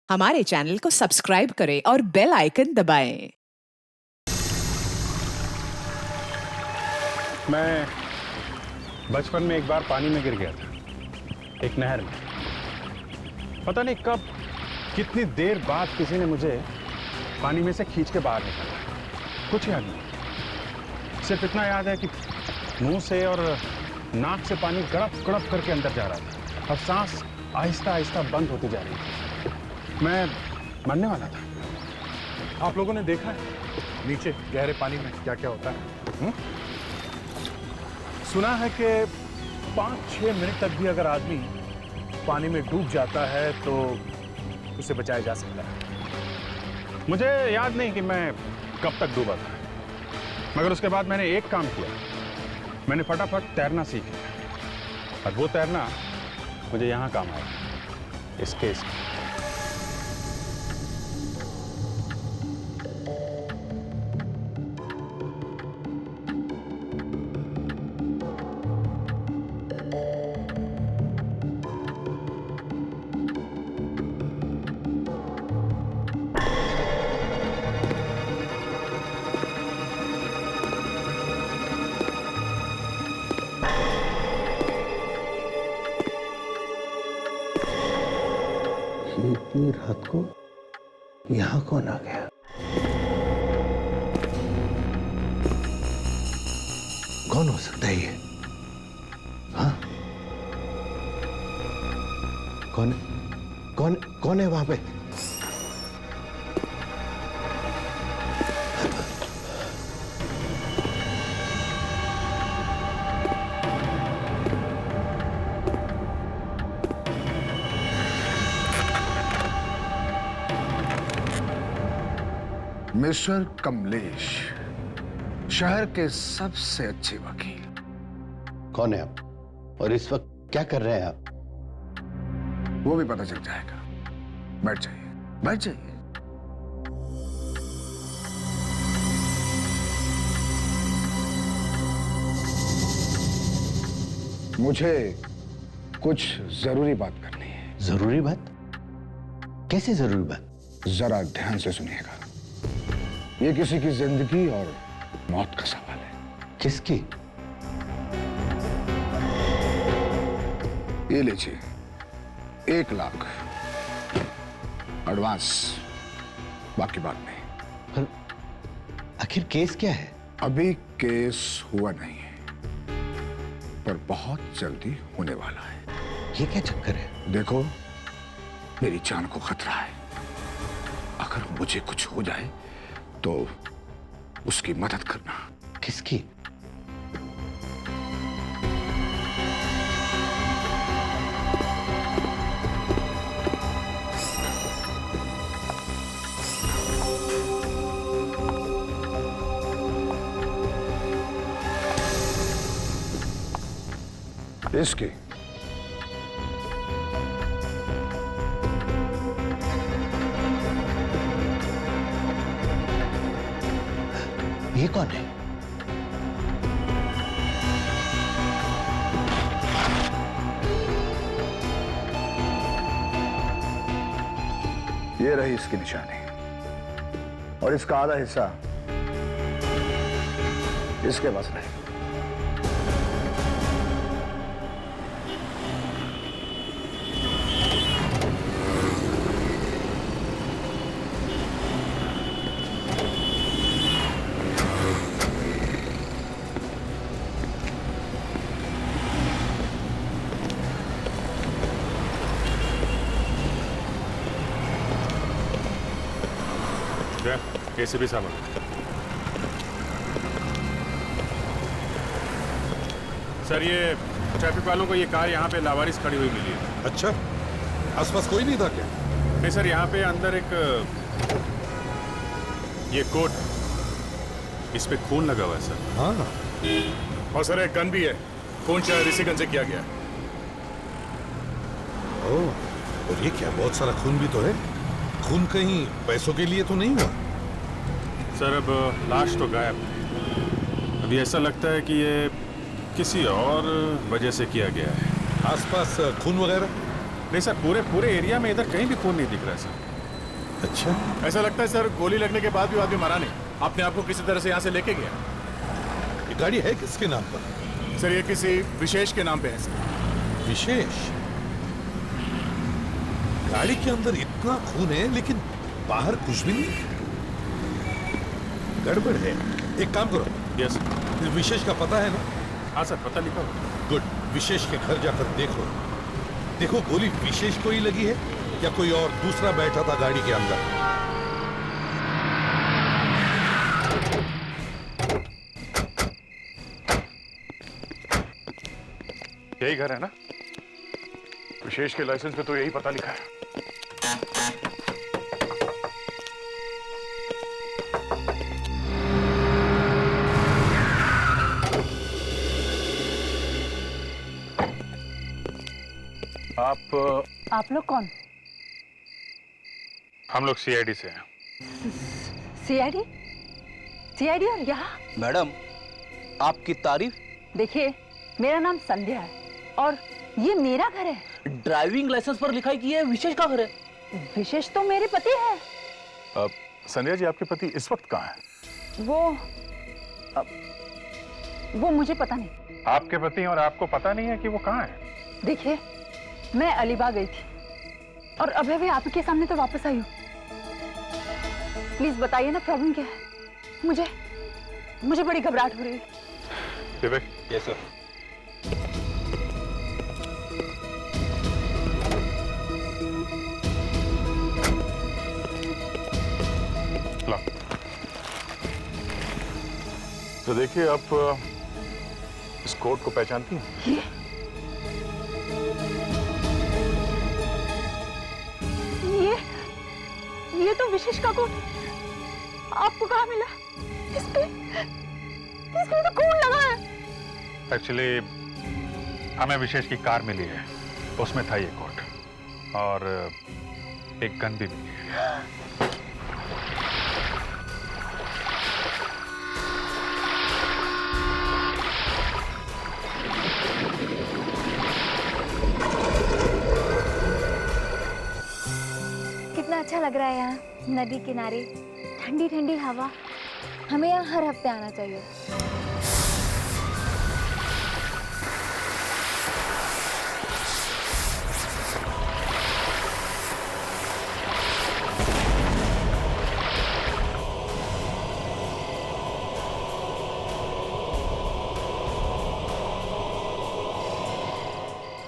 हमारे चैनल को सब्सक्राइब करें और बेल आइकन दबाएं। मैं बचपन में एक बार पानी में गिर गया था, एक नहर में। पता नहीं कब, कितनी देर बाद किसी ने मुझे पानी में से खींच के बाहर निकाला। कुछ याद नहीं, सिर्फ इतना याद है कि मुंह से और नाक से पानी गड़प गड़प करके अंदर जा रहा था और सांस आहिस्ता आहिस्ता बंद होती जा रही थी। मैं मरने वाला था। आप लोगों ने देखा है नीचे गहरे पानी में क्या क्या होता है? सुना है कि 5-6 मिनट तक भी अगर आदमी पानी में डूब जाता है तो उसे बचाया जा सकता है। मुझे याद नहीं कि मैं कब तक डूबा था, मगर उसके बाद मैंने एक काम किया। मैंने फटाफट तैरना सीख लिया और वो तैरना मुझे यहाँ काम आया, इस केस में। इतनी रात को यहां कौन आ गया? कौन हो सकता है ये? हाँ, कौन कौन कौन है वहां पे? मिस्टर कमलेश, शहर के सबसे अच्छे वकील। कौन है आप और इस वक्त क्या कर रहे हैं आप? वो भी पता चल जाएगा। बैठ जाइए, बैठ जाइए। मुझे कुछ जरूरी बात करनी है। जरूरी बात? कैसी जरूरी बात? जरा ध्यान से सुनिएगा। ये किसी की जिंदगी और मौत का सवाल है। किसकी? ये लीजिए, 1 लाख एडवांस, बाकी बाद में। पर आखिर केस क्या है? अभी केस हुआ नहीं है, पर बहुत जल्दी होने वाला है। ये क्या चक्कर है? देखो, मेरी जान को खतरा है। अगर मुझे कुछ हो जाए तो उसकी मदद करना। किसकी? इसकी। ये कौन है? ये रही इसकी निशानी और इसका आधा हिस्सा इसके पास रहेगा। कैसे भी सामान। सर, ये ट्रैफिक वालों को ये कार यहाँ पे लावारिस खड़ी हुई मिली है। अच्छा, आसपास कोई नहीं था क्या? नहीं सर, यहाँ पे अंदर एक ये कोट, इस पे खून लगा हुआ है सर। हाँ, और सर एक गन भी है। खून शायद इसी गन से किया गया। ओह, और ये क्या, बहुत सारा खून भी तो है। खून कहीं पैसों के लिए तो नहीं हुआ? सर, अब लाश तो गायब है। अभी ऐसा लगता है कि ये किसी और वजह से किया गया है। आसपास खून वगैरह? नहीं सर, पूरे एरिया में इधर कहीं भी खून नहीं दिख रहा है सर। अच्छा, ऐसा लगता है सर गोली लगने के बाद भी आदमी मरा नहीं, अपने आप को किसी तरह से यहाँ से लेके गया। ये गाड़ी है किसके नाम पर? सर ये किसी विशेष के नाम पे है सर। विशेष? गाड़ी के अंदर इतना खून है लेकिन बाहर कुछ भी नहीं। गड़बड़ है। एक काम करो, यस इस विशेष का पता है ना? हाँ सर, पता लिखा हुआ। गुड, विशेष के घर जाकर देखो। देखो गोली विशेष को ही लगी है या कोई और दूसरा बैठा था गाड़ी के अंदर। यही घर है ना? विशेष के लाइसेंस पे तो यही पता लिखा है। आप लोग कौन? हम लोग सीआईडी से हैं। सीआईडी? सीआईडी और यहाँ? मैडम, आपकी तारीफ। देखिए, मेरा नाम संध्या है और ये मेरा घर है। ड्राइविंग लाइसेंस पर लिखाई की है विशेष का घर है। विशेष तो मेरे पति है। संध्या जी, आपके पति इस वक्त कहाँ हैं? वो मुझे पता नहीं। आपके पति और आपको पता नहीं है कि वो कहाँ है? देखिए, मैं अलीबाग गई थी और अभी भी आपके सामने तो वापस आई हूँ। प्लीज बताइए ना, प्रॉब्लम क्या है? मुझे बड़ी घबराहट हो रही है। विवेक। Yes sir. लो। तो देखिए, आप इस कोट को पहचानती हैं? ये तो विशेष का कोट आपको कहाँ मिला? इसमें तो खून लगा है। एक्चुअली हमें विशेष की कार मिली है, उसमें था ये कोट और एक गन भी मिली है। कितना अच्छा लग रहा है यहाँ, नदी किनारे, ठंडी ठंडी हवा। हमें यहाँ हर हफ्ते आना चाहिए।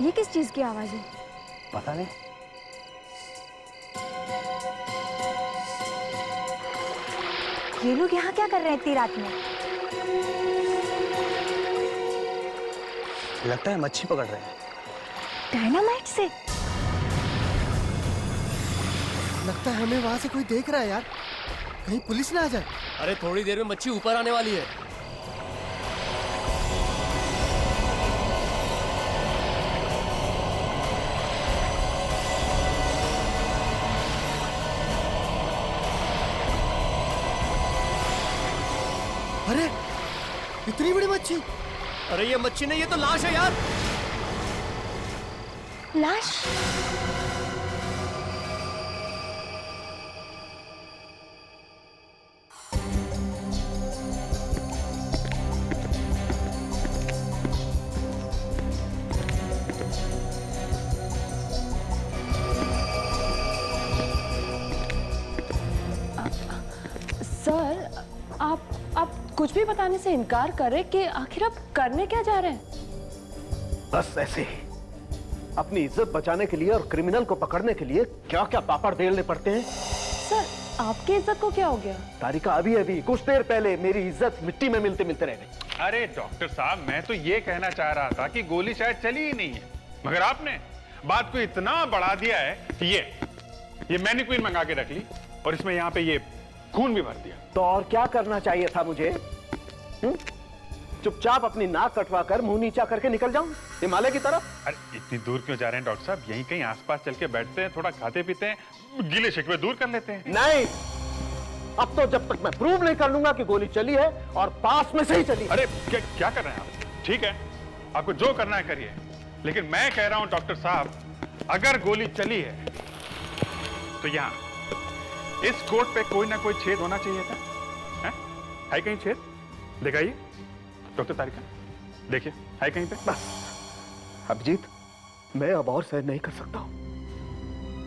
ये किस चीज की आवाज है? पता नहीं। ये लोग यहाँ क्या कर रहे हैं इतनी रात में? लगता है मच्छी पकड़ रहे हैं। डायनामाइट से? लगता है हमें वहां से कोई देख रहा है यार, कहीं पुलिस ना आ जाए। अरे थोड़ी देर में मच्छी ऊपर आने वाली है। अरे इतनी बड़ी मच्छी! अरे ये मच्छी नहीं, ये तो लाश है यार। लाश? सर, आप कुछ भी बताने से इनकार कर रहे कि आखिर आप करने क्या जा रहे हैं? बस ऐसे ही अपनी इज्जत बचाने के लिए और क्रिमिनल को पकड़ने के लिए क्या क्या पापड़ बेलने पड़ते हैं। सर, आपकी इज्जत को क्या हो गया? तारिका, अभी कुछ देर पहले मेरी इज्जत मिट्टी में मिलते मिलते रह गई। अरे डॉक्टर साहब, मैं तो ये कहना चाह रहा था कि गोली शायद चली ही नहीं है, मगर आपने बात को इतना बढ़ा दिया है कि ये मैनिक्विन मंगा के रख ली और इसमें यहाँ पे ये खून भी भर दिया। तो और क्या करना चाहिए था मुझे? चुपचाप अपनी नाक कटवा कर मुंह नीचा करके निकल जाऊं हिमालय की तरफ? अरे इतनी दूर क्यों जा रहे हैं डॉक्टर साहब? यहीं कहीं आसपास चल के बैठते हैं, थोड़ा खाते पीते हैं, गिले शिकवे दूर कर लेते हैं। नहीं, अब तो जब तक मैं प्रूव नहीं कर लूंगा कि गोली चली है और पास में से ही चली। अरे क्या कर रहे हैं आप? ठीक है, आपको जो करना है करिए, लेकिन मैं कह रहा हूं डॉक्टर साहब, अगर गोली चली है तो इस कोट पे कोई ना कोई छेद होना चाहिए था। है कहीं छेद? दिखाइए डॉक्टर तारिका, देखिए है कहीं पे? बस अभिजीत, मैं अब और सहन नहीं कर सकता हूं।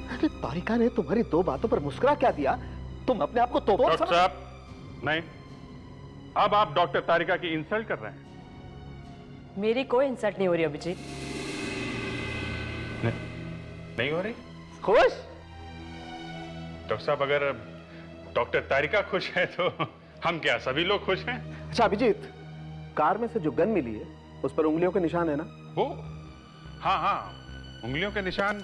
अरे तारिका ने तुम्हारी दो बातों पर मुस्कुरा क्या दिया? तुम अपने आप को तो डॉक्टर साहब, नहीं, अब आप डॉक्टर तारिका की इंसल्ट कर रहे हैं। मेरी कोई इंसल्ट नहीं हो रही अभिजीत। नहीं हो रही? खुश? डॉक्टर साहब, अगर डॉक्टर तारिका खुश है तो हम क्या सभी लोग खुश हैं? अच्छा अभिजीत, कार में से जो गन मिली है उस पर उंगलियों के निशान है ना? वो हाँ हाँ, उंगलियों के निशान,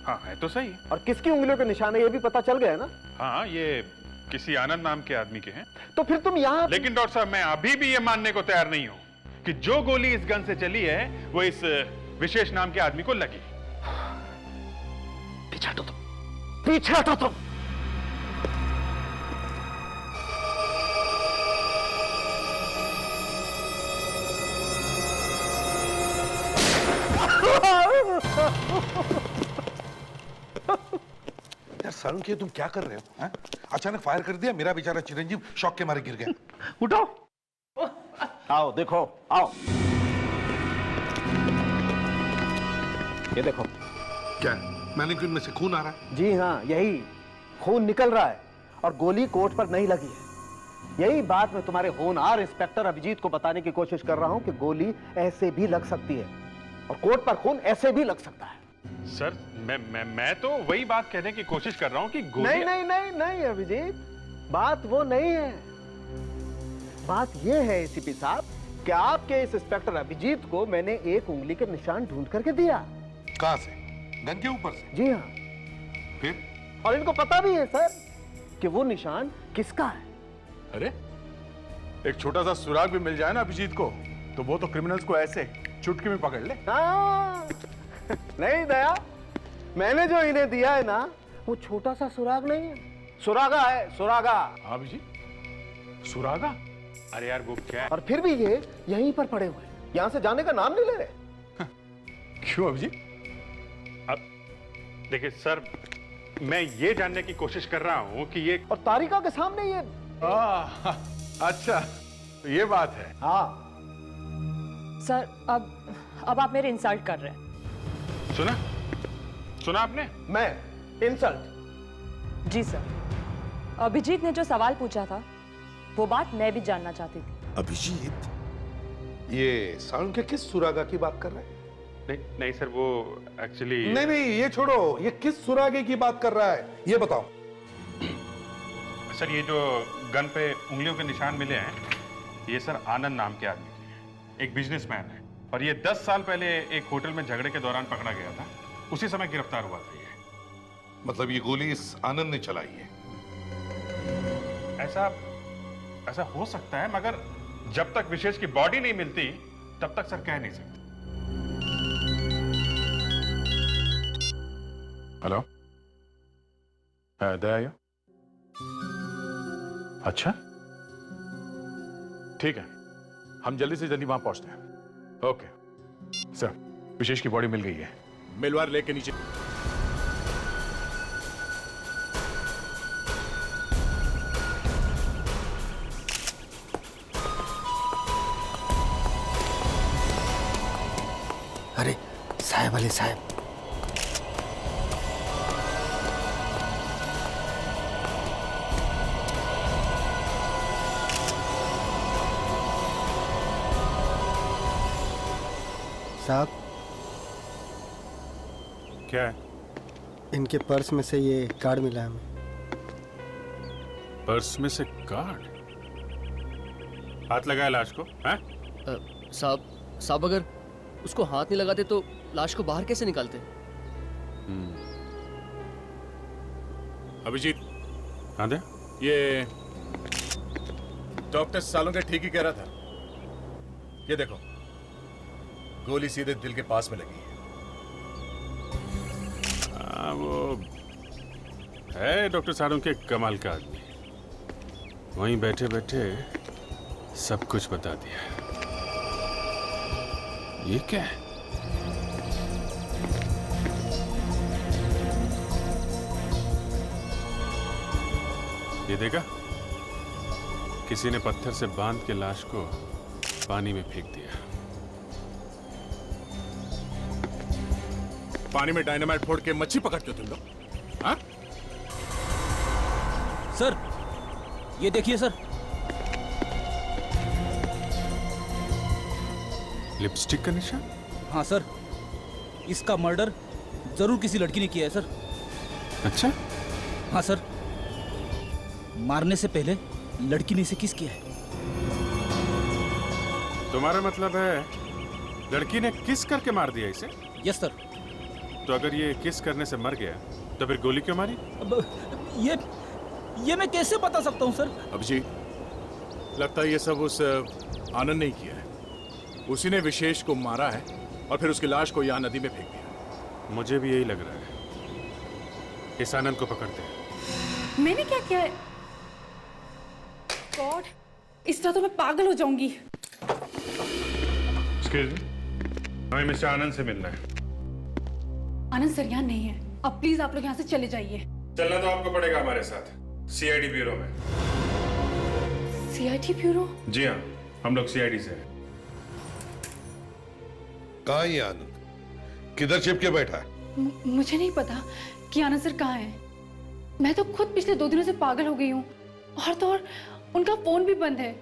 हाँ है तो सही। और किसकी उंगलियों के निशान है ये भी पता चल गया ना? हाँ, ये किसी आनंद नाम के आदमी के हैं। तो फिर तुम यहाँ? लेकिन डॉक्टर साहब, मैं अभी भी ये मानने को तैयार नहीं हूं कि जो गोली इस गन से चली है वो इस विशेष नाम के आदमी को लगी। पीछे हटो तुम, पीछे हटो तुम। यार सारुण के तुम क्या कर रहे हो? हैं? अचानक फायर कर दिया, मेरा बेचारा चिरंजीव शॉक के मारे गिर गया। उठो, आओ देखो, आओ। ये देखो। क्या? मैनिक्विन में से खून आ रहा है? जी हाँ, यही खून निकल रहा है और गोली कोट पर नहीं लगी है। यही बात मैं तुम्हारे होनहार इंस्पेक्टर अभिजीत को बताने की कोशिश कर रहा हूं कि गोली ऐसे भी लग सकती है और कोट पर खून ऐसे भी लग सकता है। सर, मैं तो वही बात कहने की कोशिश कर रहा हूं कि गोली... नहीं नहीं नहीं नहीं अभिजीत, बात वो नहीं है। बात ये है एसीपी साहब कि आपके इस इंस्पेक्टर अभिजीत को मैंने एक उंगली के निशान ढूंढ करके दिया। कहां से? गन के ऊपर से? जी हाँ। फिर? और इनको पता भी है सर कि वो निशान किसका है। अरे एक छोटा सा सुराग भी मिल जाए ना अभिजीत को तो वो तो क्रिमिनल्स को ऐसे चुटकी में पकड़ ले। हाँ। नहीं दया, मैंने जो इन्हें दिया है ना वो छोटा सा सुराग नहीं है, सुरागा है, सुरागा। हाँ अभिजीत, सुरागा? अरे यार वो क्या है? और फिर भी ये यहीं पर पड़े हुए हैं, यहां से जाने का नाम नहीं ले रहे। क्यों अभिजीत? अब देखिए सर, मैं ये जानने की कोशिश कर रहा हूं कि ये... और तारिका के सामने ये... अच्छा, तो ये बात है। हाँ सर, अब आप मेरे इंसल्ट कर रहे हैं। सुना आपने? मैं इंसल्ट? जी सर, अभिजीत ने जो सवाल पूछा था वो बात मैं भी जानना चाहती थी। अभिजीत, ये सारुण के किस सुरागा की बात कर रहे हैं? नहीं सर, वो एक्चुअली... नहीं, ये छोड़ो, ये किस सुरागे की बात कर रहा है ये बताओ। सर, ये जो गन पे उंगलियों के निशान मिले हैं, ये सर आनंद नाम के आदमी के हैं। एक बिजनेसमैन है और ये 10 साल पहले एक होटल में झगड़े के दौरान पकड़ा गया था। उसी समय गिरफ्तार हुआ था ये। मतलब ये गोली इस आनंद ने चलाई है? ऐसा हो सकता है, मगर जब तक विशेष की बॉडी नहीं मिलती तब तक सर कह नहीं सकते। हेलो, दया? अच्छा, ठीक है, हम जल्दी से जल्दी वहां पहुंचते हैं। ओके सर, विशेष की बॉडी मिल गई है। मिलवार लेके नीचे। अरे साहब, अली साहब, साहब, क्या है? इनके पर्स में से ये कार्ड मिला है हमें। पर्स में से कार्ड? हाथ लगाया लाश को? हैं? साहब अगर उसको हाथ नहीं लगाते तो लाश को बाहर कैसे निकालते? अभिजीत, हाँ दे? ये डॉक्टर सालों के ठीक ही कह रहा था। ये देखो, गोली सीधे दिल के पास में लगी है। वो है डॉक्टर सारों के कमाल का आदमी। वहीं बैठे बैठे सब कुछ बता दिया। ये क्या है? ये देखा, किसी ने पत्थर से बांध के लाश को पानी में फेंक दिया। पानी में डायनामाइट फोड़ के मच्छी पकड़ते हो तुम लोग? हाँ? सर, ये देखिए सर। लिपस्टिक का निशान? हाँ सर, इसका मर्डर जरूर किसी लड़की ने किया है सर। अच्छा? हाँ सर, मारने से पहले लड़की ने इसे किस किया है। तुम्हारा मतलब है लड़की ने किस करके मार दिया इसे? Yes sir. तो अगर ये किस करने से मर गया तो फिर गोली क्यों मारी? ये मैं कैसे बता सकता हूँ सर? अभिजीत, लगता है ये सब उस आनंद ने ही किया है। उसी ने विशेष को मारा है और फिर उसकी लाश को यहाँ नदी में फेंक दिया। मुझे भी यही लग रहा है। इस आनंद को पकड़ते हैं। मैंने क्या किया है? गॉड, इस तरह तो मैं पागल हो जाऊंगी। एक्सक्यूज मी, हमें मिस्टर आनंद से मिलना है। आनंद सर यहाँ नहीं है। अब प्लीज आप लोग यहाँ से चले जाइए। चलना तो आपको पड़ेगा हमारे साथ, सीआईडी ब्यूरो में। CID bureau? जी हाँ, हम लोग सीआईडी से हैं। कहाँ ये आनंद? किधर छिपके बैठा है? मुझे नहीं पता कि आनंद सर कहाँ है। मैं तो खुद पिछले 2 दिनों से पागल हो गई हूँ। और तो और उनका फोन भी बंद है।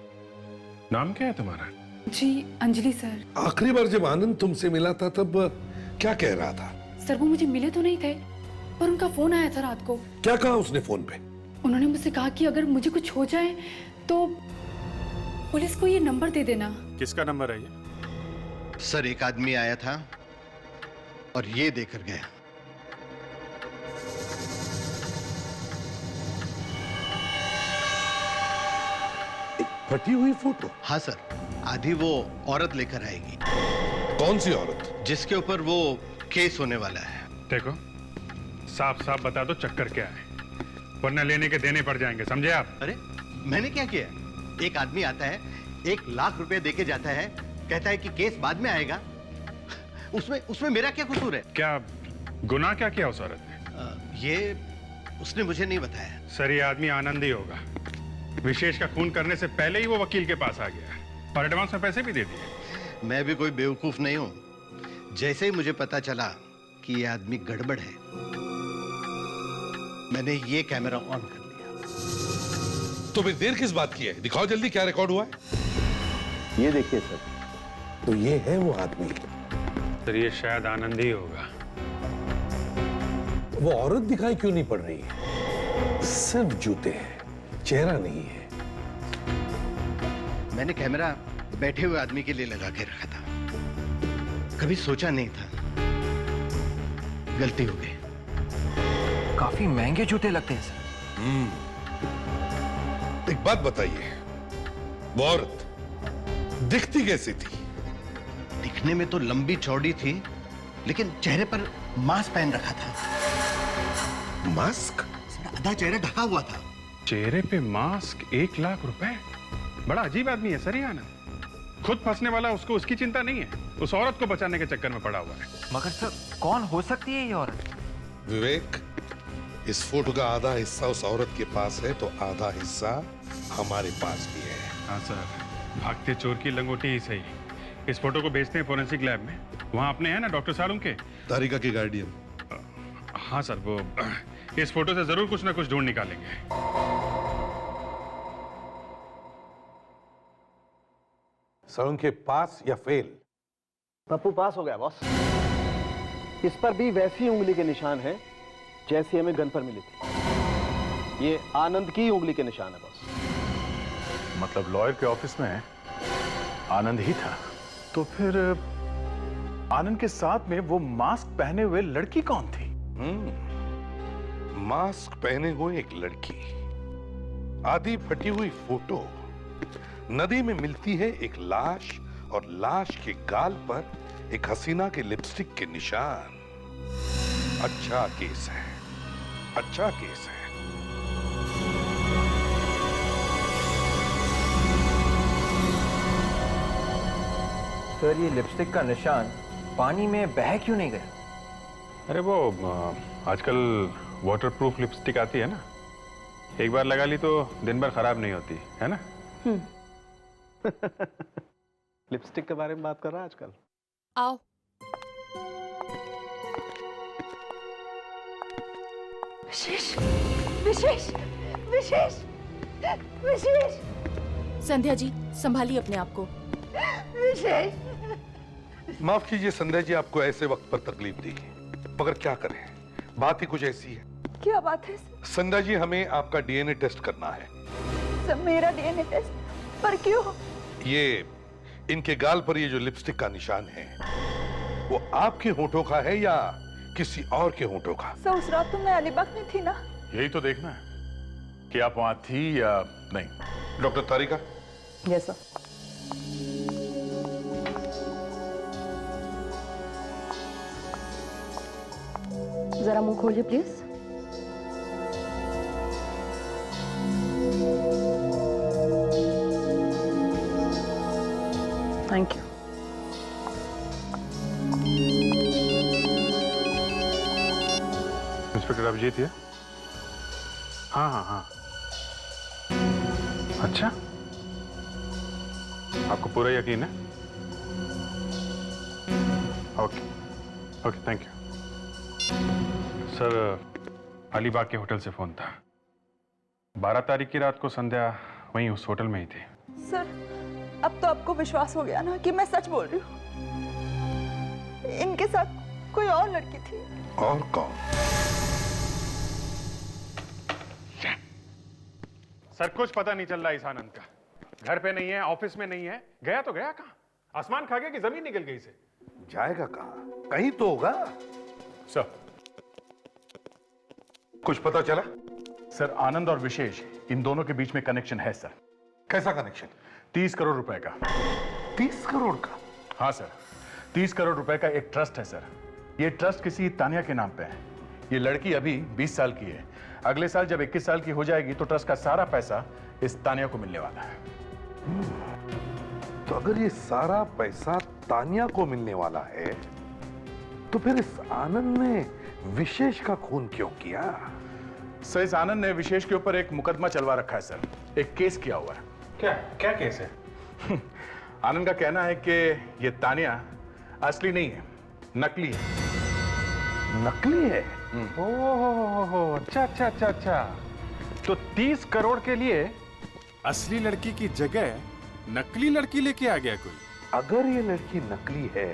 नाम क्या है तुम्हारा? जी, अंजलि सर। आखिरी बार जब आनंद तुमसे मिला था तब क्या कह रहा था? सर वो मुझे मिले तो नहीं थे, पर उनका फोन आया था रात को। क्या कहा उसने फोन पे? उन्होंने मुझसे कहा कि अगर मुझे कुछ हो जाए तो पुलिस को ये नंबर दे देना। किसका नंबर है ये? सर, एक आदमी आया था और ये देकर गया। एक फटी हुई फोटो? हाँ सर, आधी वो औरत लेकर आएगी। कौन सी औरत? जिसके ऊपर वो केस होने वाला है। देखो, साफ साफ बता दो चक्कर क्या है, वरना लेने के देने पड़ जाएंगे, समझे आप? अरे मैंने क्या किया? एक आदमी आता है, 1 लाख रुपए देके जाता है, कहता है कि केस बाद में आएगा। उसमें मेरा क्या कसूर है? क्या गुनाह क्या किया उस औरत ने? ये उसने मुझे नहीं बताया। सर, ये आदमी आनंद ही होगा। विशेष का खून करने से पहले ही वो वकील के पास आ गया और एडवांस में पैसे भी दे दिए। मैं भी कोई बेवकूफ नहीं हूं। जैसे ही मुझे पता चला कि ये आदमी गड़बड़ है, मैंने ये कैमरा ऑन कर लिया। तो फिर देर किस बात की है? दिखाओ जल्दी क्या रिकॉर्ड हुआ है। ये देखिए सर। तो ये है वो आदमी। सर, ये शायद आनंद ही होगा। वो औरत दिखाई क्यों नहीं पड़ रही है? सिर्फ जूते हैं, चेहरा नहीं है। मैंने कैमरा बैठे हुए आदमी के लिए लगा के रखा था। कभी सोचा नहीं था, गलती हो गई। काफी महंगे जूते लगते हैं सर। एक बात बताइए, वो औरत दिखती कैसी थी? दिखने में तो लंबी चौड़ी थी, लेकिन चेहरे पर मास्क पहन रखा था। मास्क? आधा चेहरा ढका हुआ था। चेहरे पे मास्क, 1 लाख रुपए? बड़ा अजीब आदमी है सर ये आनंद। खुद फंसने वाला, उसको उसकी चिंता नहीं है, उस औरत को बचाने के चक्कर में पड़ा हुआ है। मगर सर, कौन हो सकती है ये औरत? विवेक, इस फोटो का आधा हिस्सा उस औरत के पास है तो आधा हिस्सा हमारे पास भी है। हाँ सर, भागते चोर की लंगोटी ही सही। इस फोटो को भेजते हैं फोरेंसिक लैब में। वहाँ अपने हैं ना डॉक्टर सालुंग के? तारिका के गार्डियन। हाँ सर, वो इस फोटो से जरूर कुछ ना कुछ ढूंढ निकालेंगे। सालुंग के पास या फेल? पप्पू पास हो गया बॉस। इस पर भी वैसी उंगली के निशान हैं जैसी हमें गन पर मिली थी। ये आनंद की उंगली के निशान है बॉस। मतलब लॉयर के ऑफिस में आनंद ही था? तो फिर आनंद के साथ में वो मास्क पहने हुए लड़की कौन थी? मास्क पहने हुए एक लड़की, आधी फटी हुई फोटो, नदी में मिलती है एक लाश और लाश के गाल पर एक हसीना के लिपस्टिक के निशान। अच्छा केस है, अच्छा केस है। सर, ये लिपस्टिक का निशान पानी में बह क्यों नहीं गया? अरे वो आजकल वाटरप्रूफ लिपस्टिक आती है ना, एक बार लगा ली तो दिन भर खराब नहीं होती है ना? लिपस्टिक के बारे में बात कर रहा है आजकल। आओ। विशेष विशेष विशेष विशेष। संध्या जी संभालिए अपने आप को। विशेष। माफ कीजिए संध्या जी, आपको ऐसे वक्त पर तकलीफ दी, मगर क्या करें, बात ही कुछ ऐसी है। क्या बात है संध्या जी, हमें आपका डीएनए टेस्ट करना है। सर? मेरा डीएनए टेस्ट? पर क्यों? ये इनके गाल पर ये जो लिपस्टिक का निशान है वो आपके होठों का है या किसी और के होठों का? सर उस रात तो मैं अलीबाग में थी ना। यही तो देखना है कि आप वहां थी या नहीं। डॉक्टर तारिका। Yes sir. जरा मुंह खोलिए please. Thank you. Inspector Abhijeet है? हाँ हाँ हाँ। अच्छा, आपको पूरा यकीन है? Okay okay, thank you sir. Alibaug के होटल से फोन था। 12 तारीख की रात को संध्या वहीं उस होटल में ही थी। सर अब तो आपको विश्वास हो गया ना कि मैं सच बोल रही हूँ। इनके साथ कोई और लड़की थी। और कौन? सर कुछ पता नहीं चल रहा इस आनंद का। घर पे नहीं है, ऑफिस में नहीं है, गया तो गया कहाँ? आसमान खा गया कि जमीन निकल गई से? जाएगा कहाँ? कहीं तो होगा। सर कुछ पता चला? सर आनंद और विशेष इन दोनों के बीच में कनेक्शन है सर। कैसा कनेक्शन? 30 करोड़ रुपए का। 30 करोड़ का? हाँ सर, 30 करोड़ रुपए का एक ट्रस्ट है सर। ये ट्रस्ट किसी तानिया के नाम पे है। ये लड़की अभी 20 साल की है। अगले साल जब 21 साल की हो जाएगी तो ट्रस्ट का सारा पैसा इस तानिया को मिलने वाला है। तो अगर ये सारा पैसा तानिया को मिलने वाला है तो फिर इस आनंद ने विशेष का खून क्यों किया? सर इस आनंद ने विशेष के ऊपर एक मुकदमा चलवा रखा है सर। एक केस किया हुआ है। क्या क्या केस है? आनंद का कहना है कि ये तानिया असली नहीं है, नकली है। नकली है? ओह अच्छा अच्छा अच्छा अच्छा। तो 30 करोड़ के लिए असली लड़की की जगह नकली लड़की लेके आ गया कोई। अगर ये लड़की नकली है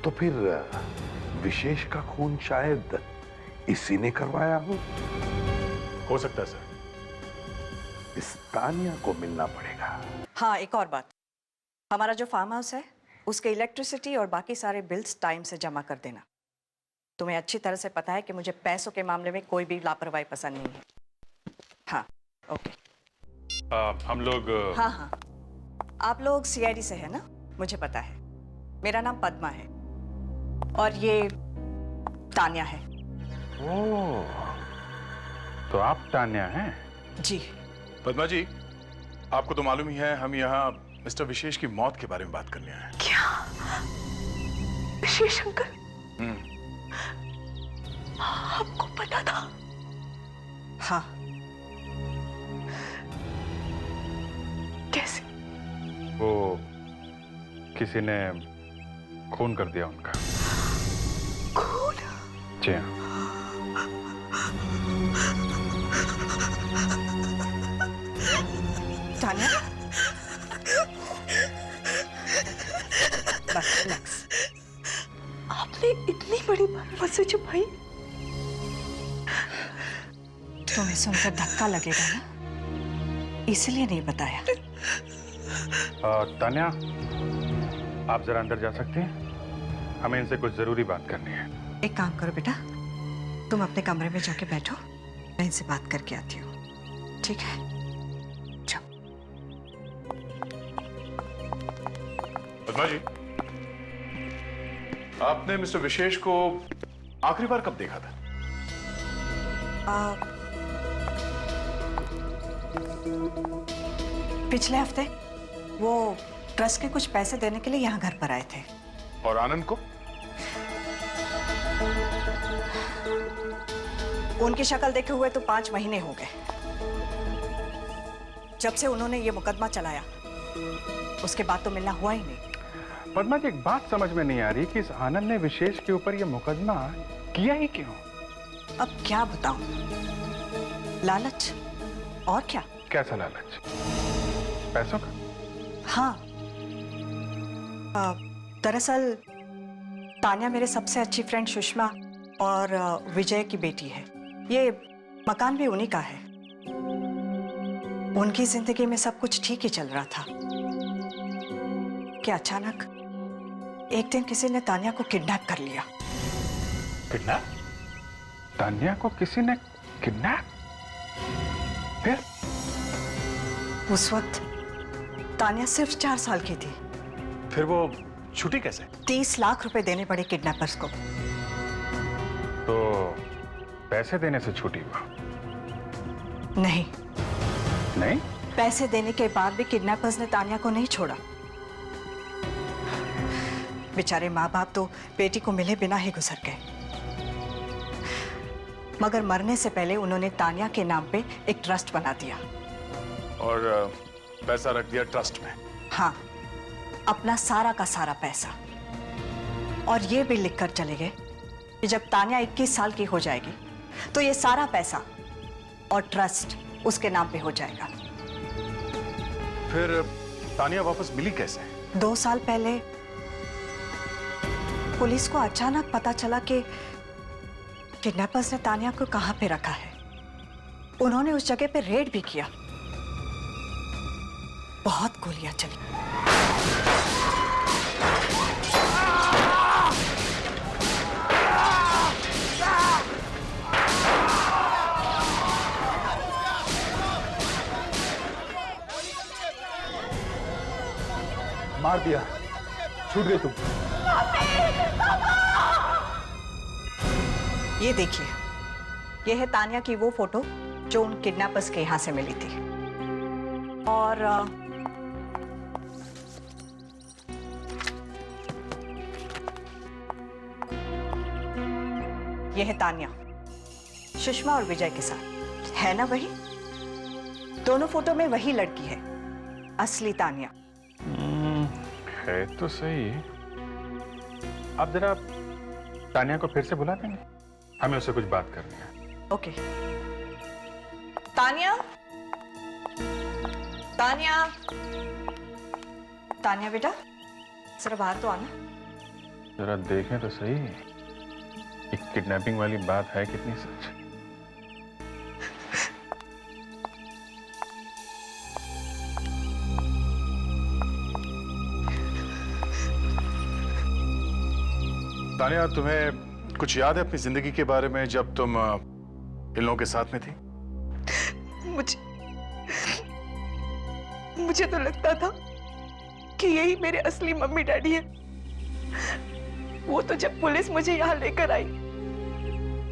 तो फिर विशेष का खून शायद इसी ने करवाया हो सकता है सर। इस तानिया को मिलना पड़ेगा। हाँ एक और बात, हमारा जो फार्म हाउस है उसके इलेक्ट्रिसिटी और बाकी सारे बिल्स टाइम से जमा कर देना। तुम्हें अच्छी तरह से पता है कि मुझे पैसों के मामले में कोई भी लापरवाही पसंद नहीं है। हाँ ओके। हम लोग हाँ हाँ, आप लोग सीआईडी से है ना? मुझे पता है। मेरा नाम पद्मा है और ये तानिया है। ओह, तो आप तानिया हैं? जी। पद्मा जी, आपको तो मालूम ही है हम यहाँ मिस्टर विशेष की मौत के बारे में बात करने आए हैं। क्या? विशेष अंकल? आपको पता था? हाँ। कैसे? वो किसी ने खून कर दिया उनका। खून? जी हाँ। तानिया, बस रिलैक्स। आपने इतनी बड़ी बात मुझसे छुपाई? तुम्हें सुनकर धक्का लगेगा ना, इसलिए नहीं बताया। तानिया, आप जरा अंदर जा सकती हैं? हमें इनसे कुछ जरूरी बात करनी है। एक काम करो बेटा, तुम अपने कमरे में जाके बैठो, मैं इनसे बात करके आती हूँ। ठीक है? जाओ। पद्मा जी, आपने मिस्टर विशेष को आखिरी बार कब देखा था? पिछले हफ्ते वो ट्रस्ट के कुछ पैसे देने के लिए यहाँ घर पर आए थे। और आनंद को? उनकी शक्ल देखे हुए तो 5 महीने हो गए। जब से उन्होंने ये मुकदमा चलाया उसके बाद तो मिलना हुआ ही नहीं। पद्मा जी, एक बात समझ में नहीं आ रही कि इस आनंद ने विशेष के ऊपर यह मुकदमा किया ही क्यों? अब क्या बताऊं? लालच, और क्या? कैसा लालच? पैसों का? हाँ, दरअसल तान्या मेरे सबसे अच्छी फ्रेंड सुषमा और विजय की बेटी है। ये मकान भी उन्हीं का है। उनकी जिंदगी में सब कुछ ठीक ही चल रहा था कि अचानक एक दिन किसी ने तान्या को किडनैप कर लिया। किडनैप? तान्या को किसी ने किडनैप? फिर? उस वक्त तान्या सिर्फ 4 साल की थी। फिर वो छुट्टी कैसे? 30 लाख रुपए देने पड़े किडनैपर्स को। तो पैसे देने से छुट्टी हुआ? नहीं, नहीं? पैसे देने के बाद भी किडनैपर्स ने तान्या को नहीं छोड़ा। बेचारे माँ बाप तो बेटी को मिले बिना ही गुजर गए। मगर मरने से पहले उन्होंने तान्या के नाम पे एक ट्रस्ट बना दिया। और पैसा रख दिया ट्रस्ट में? हाँ, अपना सारा का सारा पैसा। और ये भी लिखकर चले गए कि जब तान्या 21 साल की हो जाएगी तो ये सारा पैसा और ट्रस्ट उसके नाम पे हो जाएगा। फिर तान्या वापस मिली कैसे? 2 साल पहले पुलिस को अचानक पता चला कि किडनैपर्स ने तान्या को कहां पे रखा है। उन्होंने उस जगह पे रेड भी किया। बहुत गोलियां चली। मार दिया, छूट गई तुम। ये देखिए, ये है तान्या की वो फोटो जो उन किडनैपर्स के यहां से मिली थी। और ये है तान्या सुषमा और विजय के साथ। है ना वही? दोनों फोटो में वही लड़की है, असली तान्या। है तो सही। आप जरा तान्या को फिर से बुला देंगे? हमें उससे कुछ बात करनी है। ओके। तान्या, तान्या, तान्या बेटा, जरा बाहर तो आना। जरा देखें तो सही, एक किडनैपिंग वाली बात है कितनी सच। तान्या, तुम्हें कुछ याद है अपनी जिंदगी के बारे में जब तुम इन लोगों के साथ में थी? मुझे तो लगता था कि यही मेरे असली मम्मी डैडी है। वो तो जब पुलिस मुझे यहाँ लेकर आई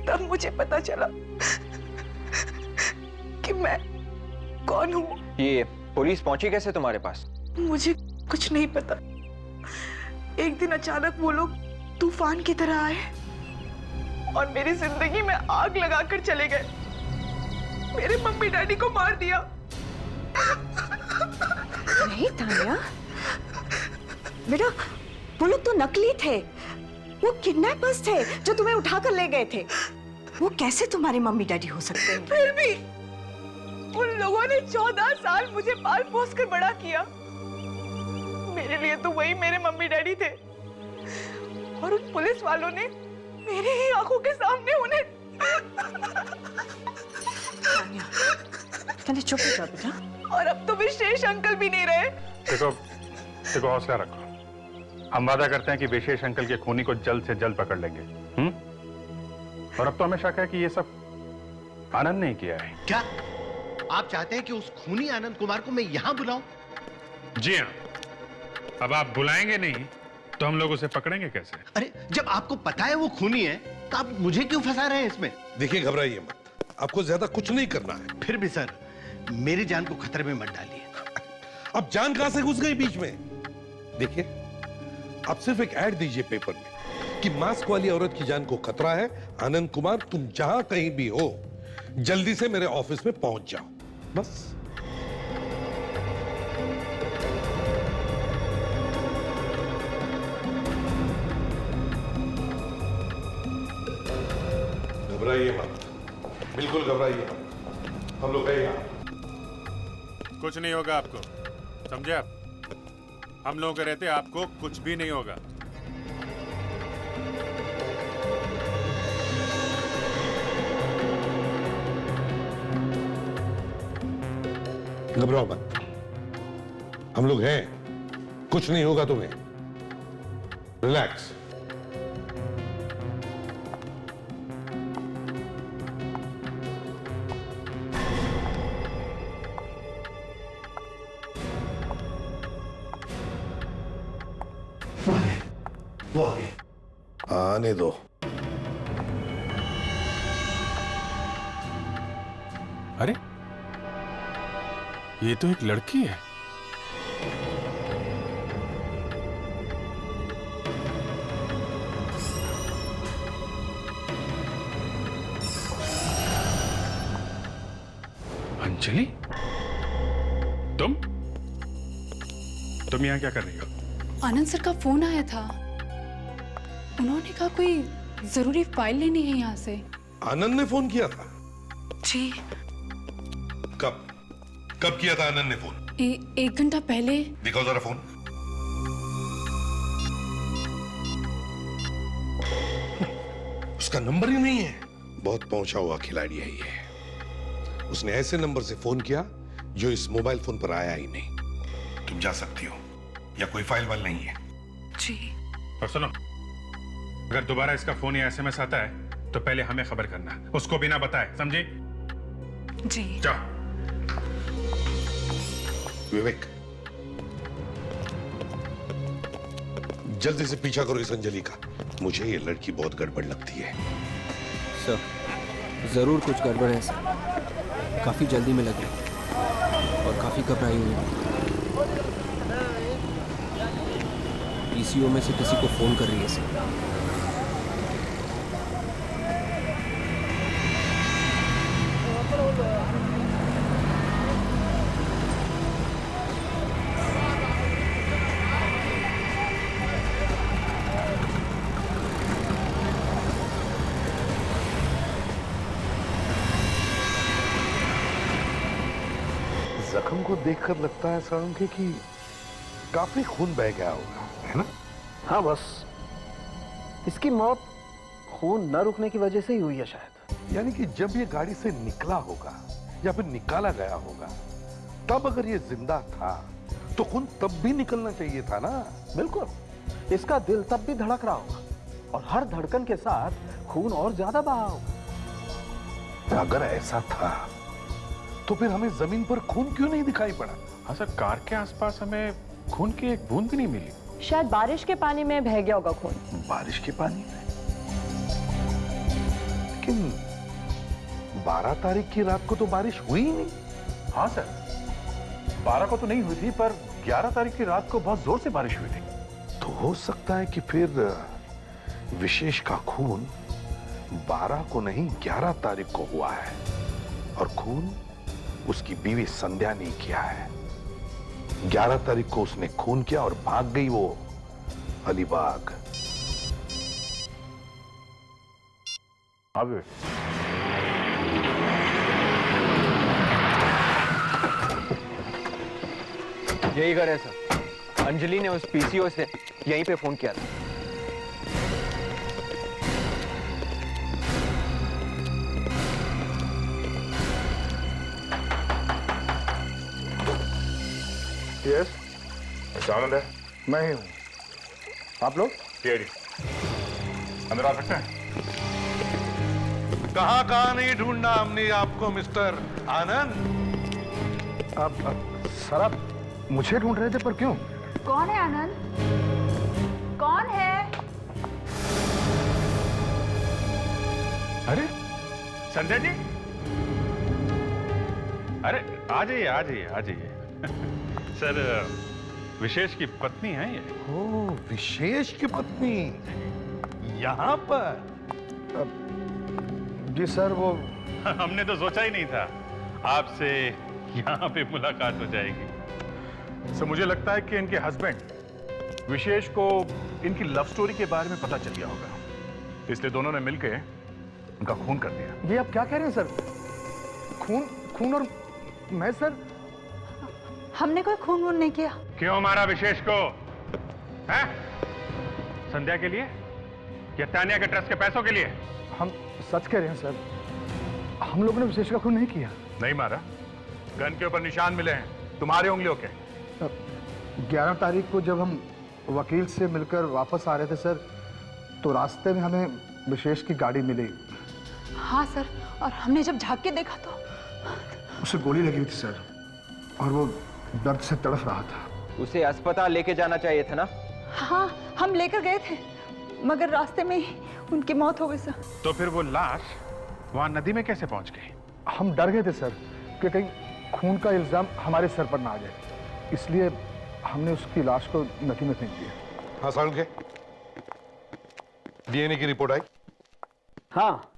तब मुझे पता चला कि मैं कौन हूँ। ये पुलिस पहुंची कैसे तुम्हारे पास? मुझे कुछ नहीं पता। एक दिन अचानक वो लोग तूफान की तरह आए और मेरी जिंदगी में आग लगाकर चले गए। मेरे मम्मी डैडी को मार दिया। नहीं तान्या बेटा, वो लोग तो नकली थे। वो किडनैपर्स थे जो तुम्हें उठाकर ले गए थे। वो कैसे तुम्हारे मम्मी डैडी हो सकते हैं? फिर भी उन लोगों ने 14 साल मुझे पाल पोस कर बड़ा किया। मेरे लिए तो वही मेरे मम्मी डैडी थे। और उन पुलिस वालों ने मेरी ही आंखों के सामने उन्हें। तान्या चुप हो जाओ बेटा। और अब तो विशेष अंकल भी नहीं रहे। देखो हौसला रखो। हम वादा करते हैं कि विशेष अंकल के खूनी को जल्द से जल्द पकड़ लेंगे। और अब तो हमें शक है कि ये सब आनंद ने किया है। क्या आप चाहते हैं कि उस खूनी आनंद कुमार को मैं यहां बुलाऊं? जी हाँ। अब आप बुलाएंगे नहीं तो हम लोग उसे पकड़ेंगे कैसे? अरे जब आपको पता है वो खूनी है तो आप मुझे क्यों फंसा रहे हैं इसमें? देखिए, घबराइए मत, आपको ज्यादा कुछ नहीं करना है। फिर भी सर, मेरी जान को खतरे में मत डालिए। अब जान कहां से घुस गई बीच में? देखिए, आप सिर्फ एक ऐड दीजिए पेपर में कि मास्क वाली औरत की जान को खतरा है। आनंद कुमार, तुम जहां कहीं भी हो, जल्दी से मेरे ऑफिस में पहुंच जाओ, बस। घबराइए मत, बिल्कुल घबराइए मत, हम लोग हैं यहाँ। कुछ नहीं होगा आपको, समझे आप? हम लोगों के रहते आपको कुछ भी नहीं होगा। घबराओ मत, हम लोग हैं, कुछ नहीं होगा तुम्हें। रिलैक्स। वो आ गए। आने दो। अरे ये तो एक लड़की है। अंजलि, तुम यहाँ क्या कर रही हो? आनंद सर का फोन आया था, उन्होंने कहा कोई जरूरी फाइल लेनी है यहाँ से। आनंद ने फोन किया था? जी। कब किया था आनंद ने फोन? 1 घंटा पहले। दिखाओ जरा फोन। उसका नंबर ही नहीं है। बहुत पहुंचा हुआ खिलाड़ी है ये। उसने ऐसे नंबर से फोन किया जो इस मोबाइल फोन पर आया ही नहीं। तुम जा सकती हो, या कोई फाइल वाल नहीं है। जी। और सुनो, अगर दोबारा इसका फोन या एसएमएस आता है तो पहले हमें खबर करना, उसको बिना बताए, समझी? जी। जाओ। विवेक, जल्दी से पीछा करो इस अंजलि का। मुझे ये लड़की बहुत गड़बड़ लगती है। सर, जरूर कुछ गड़बड़ है सर। काफी जल्दी में लगी और काफी घबराई हुई है। पीसीओ में से किसी को फोन कर रही है सर। जख्म को देखकर लगता है सारंगी कि काफी खून बह गया होगा, है ना? हाँ, बस इसकी मौत खून न रुकने की वजह से ही हुई है शायद। यानी कि जब ये गाड़ी से निकला होगा या फिर निकाला गया होगा, तब अगर ये जिंदा था तो खून तब भी निकलना चाहिए था ना? बिल्कुल, इसका दिल तब भी धड़क रहा होगा और हर धड़कन के साथ खून और ज्यादा बहा होगा। अगर ऐसा था तो फिर हमें जमीन पर खून क्यों नहीं दिखाई पड़ा? हाँ सर, कार के आसपास हमें खून की एक बूंद भी नहीं मिली। शायद बारिश के पानी में बह गया होगा खून। बारिश के पानी में? लेकिन 12 तारीख की रात को तो बारिश हुई ही नहीं। हाँ सर, 12 को तो नहीं हुई थी, पर 11 तारीख की रात को बहुत जोर से बारिश हुई थी। तो हो सकता है कि फिर विशेष का खून 12 को नहीं 11 तारीख को हुआ है, और खून उसकी बीवी संध्या ने किया है। 11 तारीख को उसने खून किया और भाग गई वो अलीबाग। अब यही घर है सर। अंजलि ने उस पीसीओ से यहीं पे फोन किया था। यस, आनंद है। मैं ही हूँ। आप लोग? अंदर आ सकते हैं? कहां कहां नहीं ढूंढना हमने आपको मिस्टर आनंद। अब सर, आप मुझे ढूंढ रहे थे, पर क्यों? कौन है आनंद? कौन है? अरे संध्या जी, अरे आ जाइए, आ जाइए, आ जाइए। सर, विशेष की पत्नी है ये। ओ, विशेष की पत्नी। यहाँ पर? जी सर, वो हमने तो सोचा ही नहीं था आपसे यहाँ पे मुलाकात हो जाएगी। सर मुझे लगता है कि इनके हस्बैंड विशेष को इनकी लव स्टोरी के बारे में पता चल गया होगा, इसलिए दोनों ने मिलकर उनका खून कर दिया। ये आप क्या कह रहे हैं सर? खून और मैं सर? हमने कोई खून वून नहीं किया। क्यों मारा विशेष को? हैं? संध्या के लिए या तानिया के ट्रस्ट के पैसों के लिए? हम सच कह रहे हैं सर, हम लोगों ने विशेष का खून नहीं किया। नहीं मारा? गन के ऊपर निशान मिले हैं तुम्हारी उंगलियों के। 11 तारीख को जब हम वकील से मिलकर वापस आ रहे थे सर, तो रास्ते में हमें विशेष की गाड़ी मिली। हाँ सर, और हमने जब झांक के देखा तो उसे गोली लगी हुई थी सर, और वो दर्द से तड़फ रहा था। उसे अस्पताल लेके जाना चाहिए था ना? हाँ, हम लेकर गए थे, मगर रास्ते में ही उनकी मौत हो गई सर। तो फिर वो लाश वहां नदी में कैसे पहुंच गई? हम डर गए थे सर कि कहीं खून का इल्जाम हमारे सर पर ना आ जाए, इसलिए हमने उसकी लाश को नदी में फेंक दिया। हाँ साउंड के डीएनए की रिपोर्ट आई? हाँ,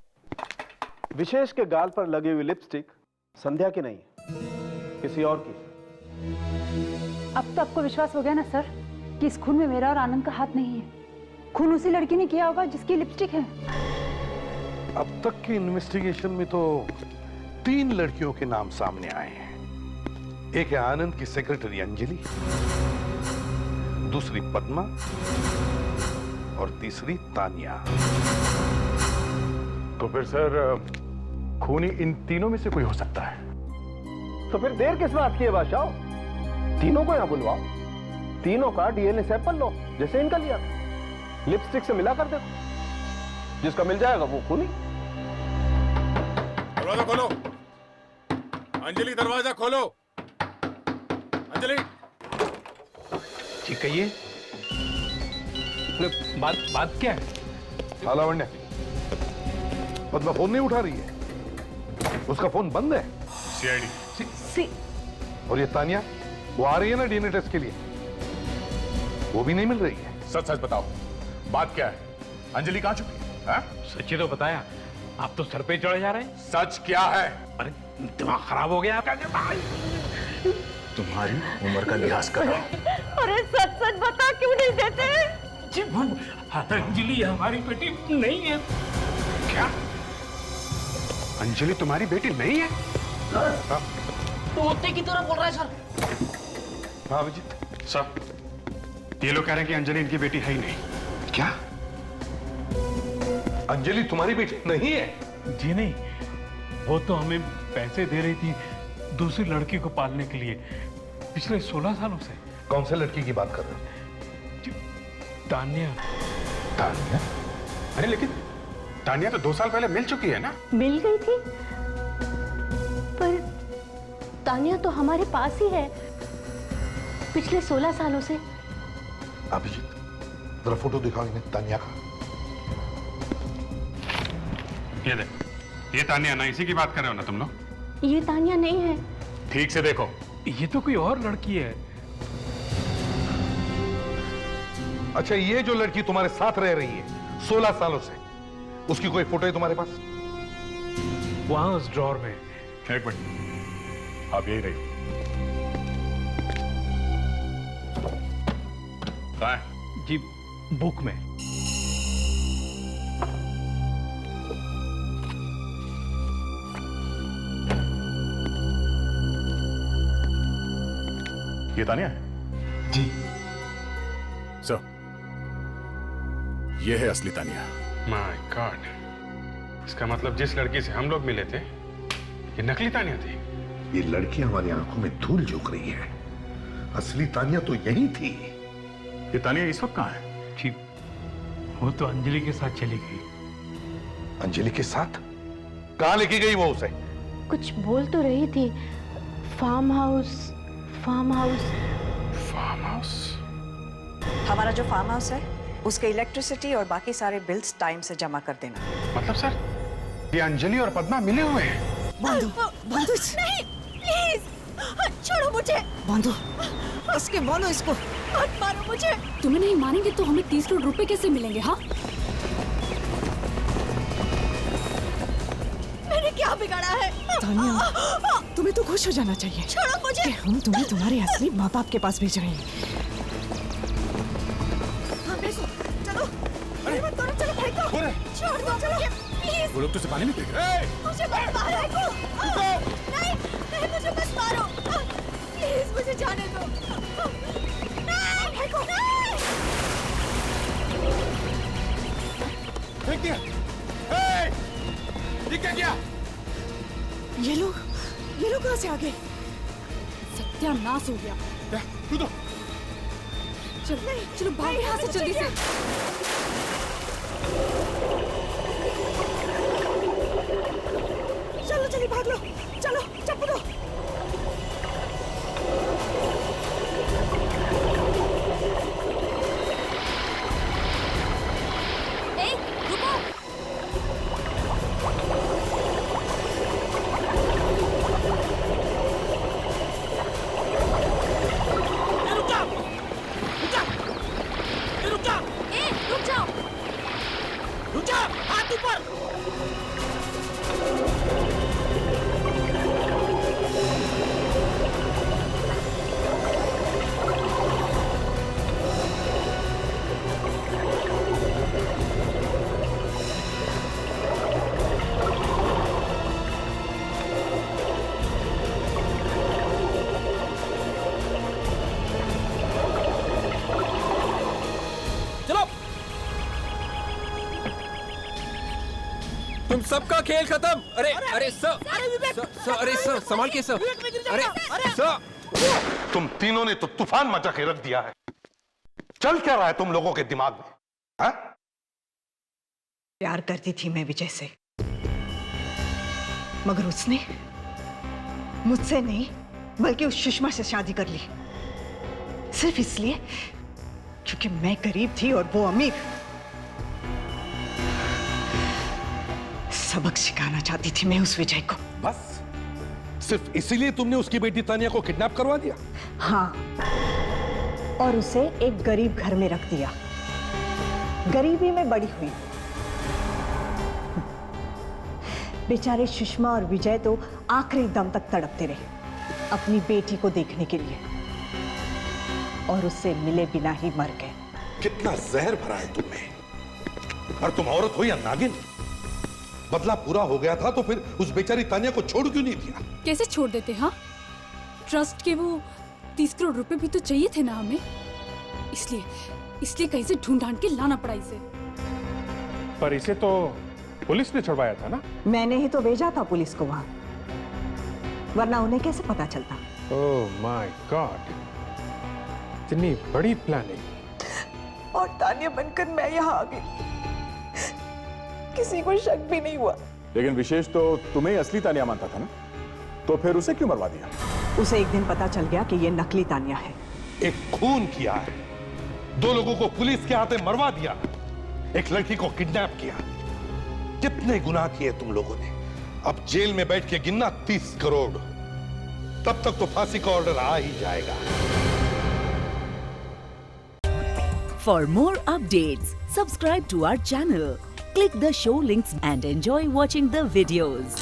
विशेष के गाल पर लगी हुई लिपस्टिक संध्या की नहीं, किसी और की। अब तो आपको विश्वास हो गया ना सर कि इस खून में मेरा और आनंद का हाथ नहीं है। खून उसी लड़की ने किया होगा जिसकी लिपस्टिक है। अब तक की इन्वेस्टिगेशन में तो 3 लड़कियों के नाम सामने आए हैं। एक है आनंद की सेक्रेटरी अंजलि, दूसरी पद्मा और तीसरी तानिया। तो फिर सर खूनी इन तीनों में से कोई हो सकता है। तो फिर देर किस बात की है बादशाह? तीनों को यहां बुलवाओ, तीनों का डीएनए सैंपल लो, जैसे इनका लिया था, लिपस्टिक से मिला कर देखो, जिसका मिल जाएगा वो खूनी। दरवाजा खोलो, अंजलि दरवाजा खोलो। अंजलि ठीक कहिए, बात क्या है? हाँ लावण्य, पद्मा फोन नहीं उठा रही है, उसका फोन बंद है। सीआईडी। और ये तानिया, वो आ रही है ना डीएनए टेस्ट के लिए, वो भी नहीं मिल रही है। सच सच बताओ, बात क्या है? अंजलि कहां छुपी है? सच ही तो बताया, आप तो सर पे चढ़े जा रहे हैं। सच क्या है? अरे दिमाग खराब हो गया आपका। तुम्हारी उम्र का लिहाज कर रहा हूं। अरे सच सच बता, क्यों नहीं देते? अंजलि हमारी बेटी नहीं है। क्या? अंजलि तुम्हारी बेटी नहीं है? तोते की तरह बोल रहा है सर। हाँ अभिजीत सर, ये लोग कह रहे हैं कि अंजलि इनकी बेटी है ही नहीं। क्या? अंजलि तुम्हारी बेटी नहीं है? जी नहीं, वो तो हमें पैसे दे रही थी दूसरी लड़की को पालने के लिए पिछले 16 सालों से। कौन से लड़की की बात कर रहे हो? तानिया। तानिया? अरे लेकिन तानिया तो 2 साल पहले मिल चुकी है ना? मिल गई थी, पर तानिया तो हमारे पास ही है पिछले 16 सालों से। अभिजीत जरा फोटो दिखाओ इन्हें तानिया का। ये देख, ये तानिया ना, इसी की बात कर रहे हो ना तुम लोग? ये तानिया नहीं है। ठीक से देखो, ये तो कोई और लड़की है। अच्छा, ये जो लड़की तुम्हारे साथ रह रही है 16 सालों से, उसकी कोई फोटो है तुम्हारे पास? वहां उस ड्रॉर में। एक मिनट, आप यही रहिए। कहाँ है? जी बुक में। ये तानिया है? जी सर, ये है असली तानिया। माय गॉड, इसका मतलब जिस लड़की से हम लोग मिले थे, ये नकली तानिया थी। ये लड़की हमारी आंखों में धूल झोंक रही है, असली तानिया तो यही थी। ये तानिया इस वक्त कहाँ है? जी वो तो अंजलि के साथ चली गई। अंजलि के साथ? कहाँ लेके गई वो उसे? कुछ बोल तो रही थी, farm house. Farm house? Farm house? हमारा जो फार्म हाउस है उसके इलेक्ट्रिसिटी और बाकी सारे बिल्स टाइम से जमा कर देना। मतलब सर, ये अंजलि और पद्मा मिले हुए हैं? बंधु, बंधु नहीं, प्लीज छोड़ो मुझे। बंधु, इसके बोलो इसको। मत मारो मुझे। तुम्हें नहीं मानेंगे तो हमें 30 करोड़ रुपए कैसे मिलेंगे? हाँ, क्या बिगाड़ा है? तानिया, तुम्हें तो खुश हो जाना चाहिए छोड़ो मुझे। कि हम तुम्हें तुम्हारे असली माँ बाप के पास भेज रहे हैं। हाँ, भेजो। चलो मत करो, चलो फेंको। छोड़ दो, चलो प्लीज। वो लोग तुझे पानी में फेंक रहे हैं। मुझे मत मारो। नहीं नहीं, मुझे मत मारो प्लीज, मुझे जाने दो। नहीं फेंको, नहीं। फेंक दिया। ये क्या किया? ये लोग कहाँ से आ गए? सत्यानाश हो गया। कूदो। चलो चलो भाग यहाँ से जल्दी से। चलो चलिए भाग लो, चलो चप्पू दो। तुम सबका खेल खत्म। अरे अरे सर, अरे सर संभाल के सर। अरे सर, तुम तीनों ने तो तूफान मचा के रख दिया है। चल क्या रहा है तुम लोगों के दिमाग में? हाँ? प्यार करती थी मैं विजय से, मगर उसने मुझसे नहीं बल्कि उस सुषमा से शादी कर ली, सिर्फ इसलिए क्योंकि मैं गरीब थी और वो अमीर। सबक सिखाना चाहती थी मैं उस विजय को। बस सिर्फ इसीलिए तुमने उसकी बेटी तानिया को किडनैप करवा दिया? हाँ, और उसे एक गरीब घर में रख दिया। गरीबी में बड़ी हुई। बेचारे सुषमा और विजय तो आखिरी दम तक तड़पते रहे अपनी बेटी को देखने के लिए, और उससे मिले बिना ही मर गए। कितना जहर भरा है तुम्हें। और तुम औरत हो या नागिन? बदला पूरा हो गया था तो फिर उस बेचारी तानिया को छोड़ क्यों नहीं दिया? कैसे छोड़ देते? हाँ, ट्रस्ट के वो 30 करोड़ रुपए भी तो चाहिए थे ना हमें, इसलिए कहीं से ढूंढ ढांड के लाना पड़ा इसे। पर इसे तो पुलिस ने छुड़वाया था ना? मैंने ही तो भेजा था पुलिस को वहां, वरना उन्हें कैसे पता चलता? ओह माय गॉड, इतनी बड़ी प्लानिंग। और तानिया बनकर मैं यहाँ आ गई, किसी को शक भी नहीं हुआ। लेकिन विशेष तो तुम्हें असली तानिया मानता था ना, तो फिर उसे क्यों मरवा दिया? उसे एक दिन पता चल गया कि ये नकली तानिया है। एक खून किया है, 2 लोगों को पुलिस के हाथे मरवा दिया, एक लड़की को किडनैप किया। कितने गुनाह किए तुम लोगों ने। अब जेल में बैठ के गिनना 30 करोड़, तब तक तो फांसी का ऑर्डर आ ही जाएगा। For more updates, subscribe to our channel, click the show links and enjoy watching the videos.